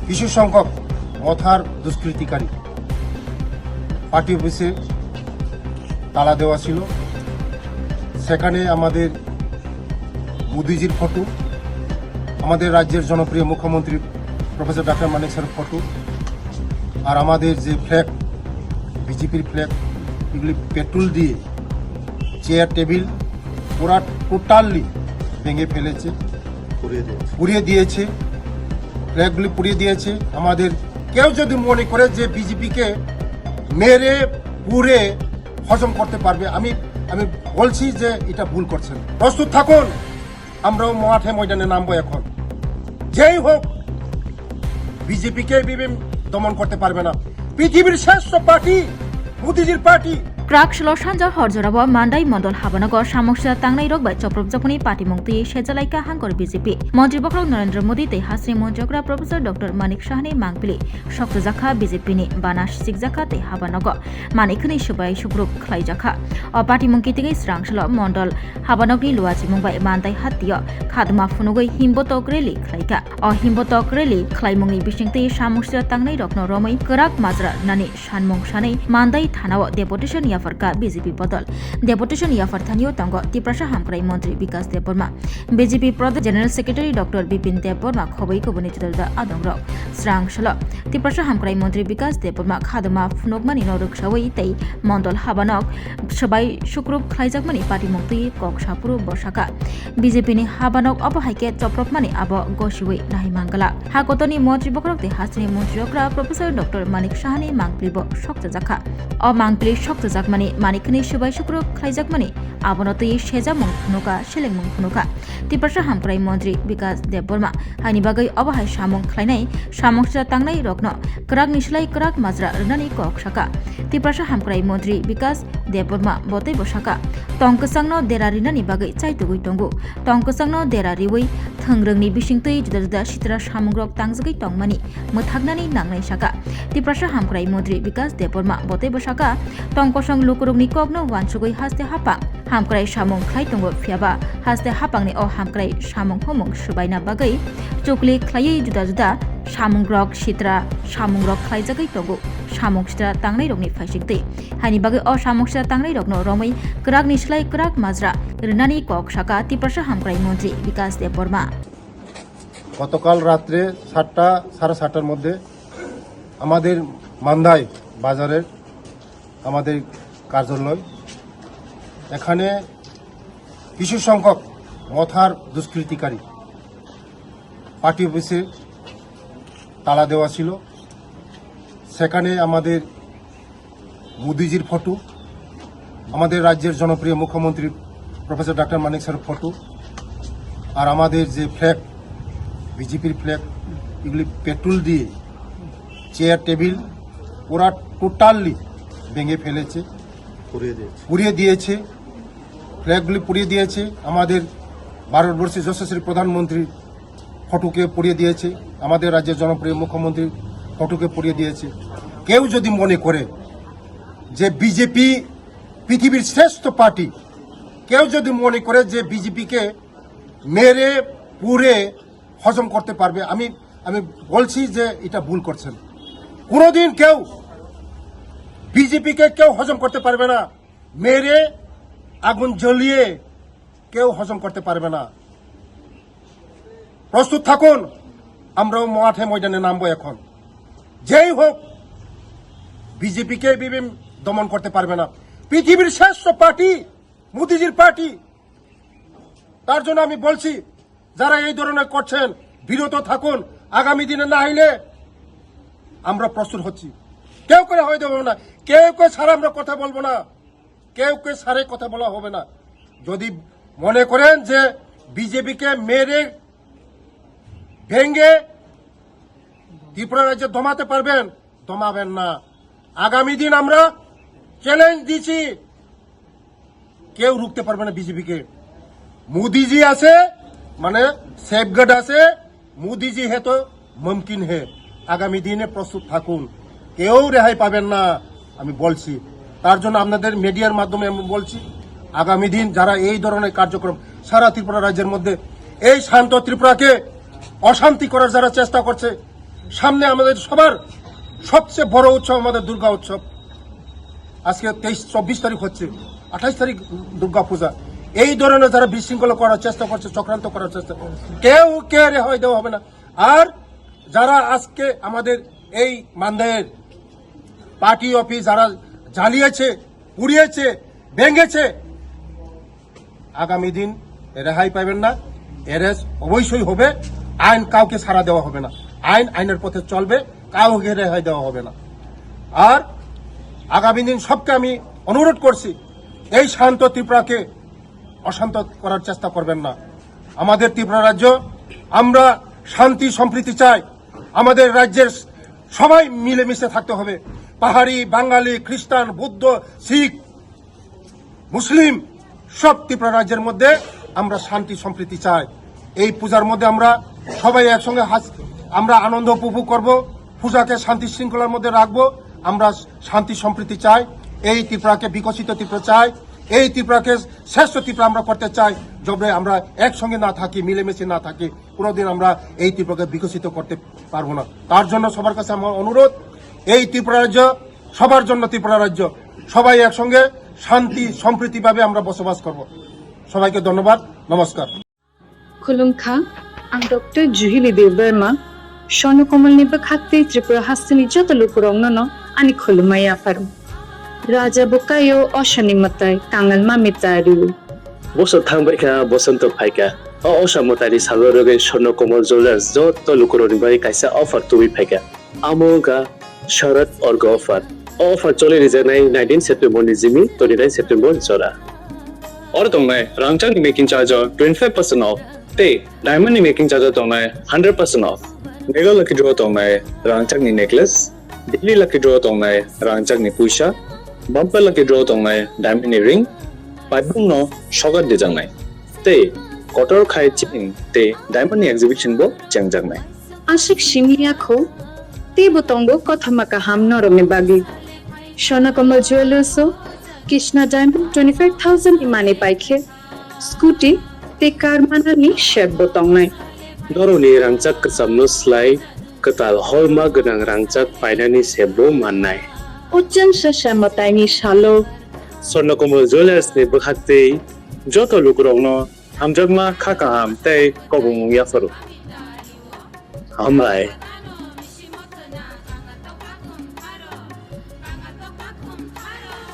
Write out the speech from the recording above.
কিছু সংখ্যক মথার দুষ্কৃতিকারী পার্টি অফিসে তালা দেওয়া ছিল। সেখানে আমাদের মোদিজির ফটো, আমাদের রাজ্যের জনপ্রিয় মুখ্যমন্ত্রী প্রফেসর ডক্টর মানিক স্যারের ফটো, আর আমাদের যে ফ্ল্যাগ, বিজেপির ফ্ল্যাগ, এগুলি পেট্রোল দিয়ে চেয়ার টেবিল পুরা টোটালি ভেঙে ফেলেছে, পুড়িয়ে দিয়েছে, ফ্ল্যাগগুলি পুড়িয়ে দিয়েছে। আমাদের কেউ যদি মনে করে যে বিজেপিকে মেরে পুড়ে হজম করতে পারবে, আমি বলছি যে এটা ভুল করছেন। প্রস্তুত থাকুন, আমরাও মাঠে ময়দানে নামবো। এখন যেই হোক বিজেপিকে দমন করতে পারবে না। পৃথিবীর শ্রেষ্ঠ পার্টি মোদিজির পার্টি। ক্রাক সানजा हरजराव मान्दाई मण्डल हाबानगर सामक्सा तांनाई रग बाय चप्रब जपनी पार्टी मंत्री शेजालाइका हांगर बीजेपी मंत्री बखरक नरेंद्र मोदी तै हास्रि मंत्रिग्रा प्रोफेसर डॉक्टर मानिक साहानि मांगपिलि शक्त जाखा बीजेपीनि बानास सिकजाखा तै हाबानगर मानिकनि सुबाय सुग्रुप खलाइजाखा अ पार्टी मंत्री तिगै स्रांसल मण्डल हाबानगरनि लुवाजि मुंबाय मान्दाई हातिया खादमा फुनुगै हिम्बतक रेली खलाइका अ हिम्बतक रेली खलाइमुंनि बिसिंतै सामक्सा तांनाई रगनो रमै कराक माजरा नानि सानमुं सानै मान्दाई थानाव डेपुटेशन याफरका बीजेपी बदल डेपुटेशन याफर थानियो तंग तिप्रासा हामक्राई मंत्री विकास देबबर्मा बीजेपी प्रदेश general secretary doctor Bipin Debbarma खबै कबनि जुदा आदंग्र स्रांसल तिप्रासा हामक्राई मंत्री विकास देबबर्मा खादमा फुनकमानि नरकसावै तै मण्डल हाबानक सबाय सुक्रुप खलाइजाकमानि पार्टी मंत्री कक्सापुर बसाका बीजेपी नि हाबानक अपहाइके चप्रपमानि आब गसिवै नाहिमांगला हाकतनि मंत्री बखरक तै हास्रिनि मंत्रिग्रा प्रोफेसर डॉक्टर मानिक साहानि मांगप्लिबो शक्त जाखा अ मांगप्लि शक्त जाकमानि मानिकनि सुबाय सुक्रुप खलाइजाकमानि आबनतै सेजा मुंखुनुका सेलें मुंखुनुका तिप्रासा हामक्राई मंत्री विकास देबबर्मा हानि बागै अबहाय सामुं खलाइनाय सामक्सा तांनाय रगनो कराक निसलाय कराक माजरा रनानि कक्साका तिप्रासा हामक्राई मंत्री विकास देबबर्मा बतै बसाका तंकसांनो देरारिनानि बागै चाइतुगै तंगु तंकसांनो देरारिवै थंग्रोंनि बिसिंतै जुदा जुदा सित्रा सामुंग्रक तांजगै तंगमानि मोथागनानि नांनाय साका तिप्रासा हामक्राई मंत्री विकास देबबर्मा बतै बसाका तंकसं लुकुरुगनि कगनो वानसुगै हास्ते हापा हामक्राई सामुं खलाइ तंगो फियाबा हास्ते हापांनि अ हामक्राई सामुं हमुं सुबायना बागै चुकलि खलायै जुदा जुदा सामुंग्रक सित्रा सामुंग्रक खलाइजागै तंगो सामुं सित्रा तांनाय रगनि फाइसिंतै हानि बागै अ सामुं सित्रा तांनाय रगनो रमै कराक निसलाय कराक माजरा रनानि कक्साका तिप्रासा हामक्राई मंत्री विकास देबबर्मा গতকাল রাত্রে 7টা সাড়ে 7টার মধ্যে আমাদের মান্দাই বাজারের আমাদের কার্যালয়, এখানে কিছু সংখ্যক মথার দুষ্কৃতিকারী পার্টি অফিসে তালা দেওয়া ছিল। সেখানে আমাদের মোদিজির ফটো, আমাদের রাজ্যের জনপ্রিয় মুখ্যমন্ত্রী প্রফেসর ডক্টর মানিক স্যারের ফটো, আর আমাদের যে ফ্ল্যাগ, বিজেপির ফ্ল্যাগ, এগুলি পেট্রোল দিয়ে চেয়ার টেবিল পুরা টোটালি ভেঙে ফেলেছে, পুড়িয়ে দিয়েছে, ফ্ল্যাগগুলি পুড়িয়ে দিয়েছে। আমাদের ভারতবর্ষের যশস্বী প্রধানমন্ত্রী ফটোকে পুড়িয়ে দিয়েছে, আমাদের রাজ্যের জনপ্রিয় মুখ্যমন্ত্রী ফটোকে পুড়িয়ে দিয়েছে। কেউ যদি মনে করে যে বিজেপি পৃথিবীর শ্রেষ্ঠ পার্টি, কেউ যদি মনে করে যে বিজেপিকে মেরে পুড়ে হজম করতে পারবে, আমি বলছি যে এটা ভুল করছেন। কোনোদিন কেউ বিজেপিকে কেউ হজম করতে পারবে না, মেরে আগুন জ্বলিয়ে কেউ হজম করতে পারবে না। প্রস্তুত থাকুন, আমরাও মাঠে ময়দানে নামবো। এখন যেই হোক বিজেপিকে দমন করতে পারবে না। পৃথিবীর শ্রেষ্ঠ পার্টি মোদিজির পার্টি। তার জন্য আমি বলছি, যারা এই ধরনের করছেন বিরত থাকুন। আগামী দিনে না হইলে আমরা প্রস্তুত হচ্ছি। কেউ করে হয়ে দেবো না, কেউ ছাড়া আমরা কথা বলবো না, কেউ ছাড়ে কথা বলা হবে না। যদি মনে করেন যে বিজেপিকে মেরে ভেঙ্গে ত্রিপুরা রাজ্যে দমাতে পারবেন, দমাবেন না। আগামী দিন আমরা চ্যালেঞ্জ দিচ্ছি, কেউ রুখতে পারবে না বিজেপিকে। মোদিজি আছে মানে সেফগার্ড আছে, মোদিজি হে তো মুমকিন হে। আগামী দিনে প্রস্তুত থাকুন, কেউ রেহাই পাবেন না, আমি বলছি। তার জন্য আপনাদের মিডিয়ার মাধ্যমে আমি বলছি, আগামী দিন যারা এই ধরনের কার্যক্রম সারা ত্রিপুরা রাজ্যের মধ্যে এই শান্ত ত্রিপুরাকে অশান্তি করার যারা চেষ্টা করছে, সামনে আমাদের সবার সবচেয়ে বড় উৎসব আমাদের দুর্গা উৎসব। আজকে 24 তারিখ হচ্ছে, 28 তারিখ দুর্গা পূজা। এই ধরনের যারা বিশৃঙ্খলা করার চেষ্টা করছে, চক্রান্ত করার চেষ্টা করছে, কে রেহাই দেওয়া হবে না। আর যারা আজকে আমাদের এই মান্দায়ের পার্টি অফিস যারা জ্বালিয়েছে, পুড়িয়েছে, ভেঙেছে, আগামী দিন রেহাই পাবেন না। এরেস্ট অবশ্যই হবে। আইন কাউকে ছাড়া দেওয়া হবে না। আইনের পথে চলবে, কাউকে রেহাই দেওয়া হবে না। আর আগামী দিন সবকে আমি অনুরোধ করছি, এই শান্ত ত্রিপুরাকে অশান্ত করার চেষ্টা করবেন না। আমাদের ত্রিপুরা রাজ্য, আমরা শান্তি সম্প্রীতি চাই। আমাদের রাজ্যের সবাই মিলেমিশে থাকতে হবে। পাহাড়ি, বাঙালি, খ্রিস্টান, বৌদ্ধ, শিখ, মুসলিম সব ত্রিপুরা রাজ্যের মধ্যে আমরা শান্তি সম্প্রীতি চাই। এই পূজার মধ্যে আমরা সবাই একসঙ্গে আমরা আনন্দ উপভোগ করব, পূজাকে শান্তি শৃঙ্খলার মধ্যে রাখবো। আমরা শান্তি সম্প্রীতি চাই, এই ত্রিপুরাকে বিকশিত ত্রিপুরা চাই, এই ত্রিপুরাকে শ্রেষ্ঠ ত্রিপুরা আমরা করতে চাই। যবে আমরা একসঙ্গে না থাকি, মিলেমিশে না থাকি, কোনোদিন আমরা এই ত্রিপুরাকে বিকশিত করতে পারবো না। তার জন্য সবার কাছে আমার অনুরোধ, এই ত্রিপুরা রাজ্য সবার জন্য ত্রিপুরা রাজ্য, সবাই একসঙ্গে শান্তি সম্প্রীতিভাবে আমরা বসবাস করব। সবাইকে ধন্যবাদ, নমস্কার। Khulumkha, ang Dr. Juhili Deverma, Shono Komal Niba Khakti Tripura Hastini Jota Lukurong no ani Khulumaya Farum. Raja Bukayo Oshani Matai, Kangal Mamitari. বছর থাংবাইকা বসন্ত ফাইকা অসামতারি সাগরগে স্বর্ণ কমল জুয়েলার্স যত লুকুরনিবাই কাইসা অফার তুই ফাইকা আমোগা শরৎ অর্গ অফার চলে রিজানাই 19 সেপ্টেম্বর নিজিমি 29 সেপ্টেম্বর জরা और तोंगनाय रांगचांग नि मेकिंग चार्ज 25% ऑफ ते डायमंड नि मेकिंग चार्ज तोंगनाय 100% ऑफ मेगा लकी ड्रॉ तोंगनाय रांगचांग नि नेकलेस दिल्ली लकी ड्रॉ तोंगनाय रांगचांग नि पुइसा बम्पर लकी ड्रॉ तोंगनाय डायमंड नि रिंग पाइबुं नो शगर दिजांनाय ते कटर खाय चिं ते डायमंड नि एग्जिबिशन बो चेंगजांनाय Ashik Shimliya Kho, Te Botongo Kothamaka Ham Norome Bagi. Shono Komal Jewelers, Krishna Diamond 25,000 Imane Paikhe, Scooty, Te Karmanani Sheb Botongnai. दरनि रांगचाक कसामनो स्लाय कताल हलमा गनां रांगचाक फाइनानि सेबो माननाय Ujjan Shashamataini Shalo, स्वर्णकमल ज्वेलार्स नि बखाते जत लुकुरंनो हामजगमा खाका हाम तै कबुं याफरो हामलाय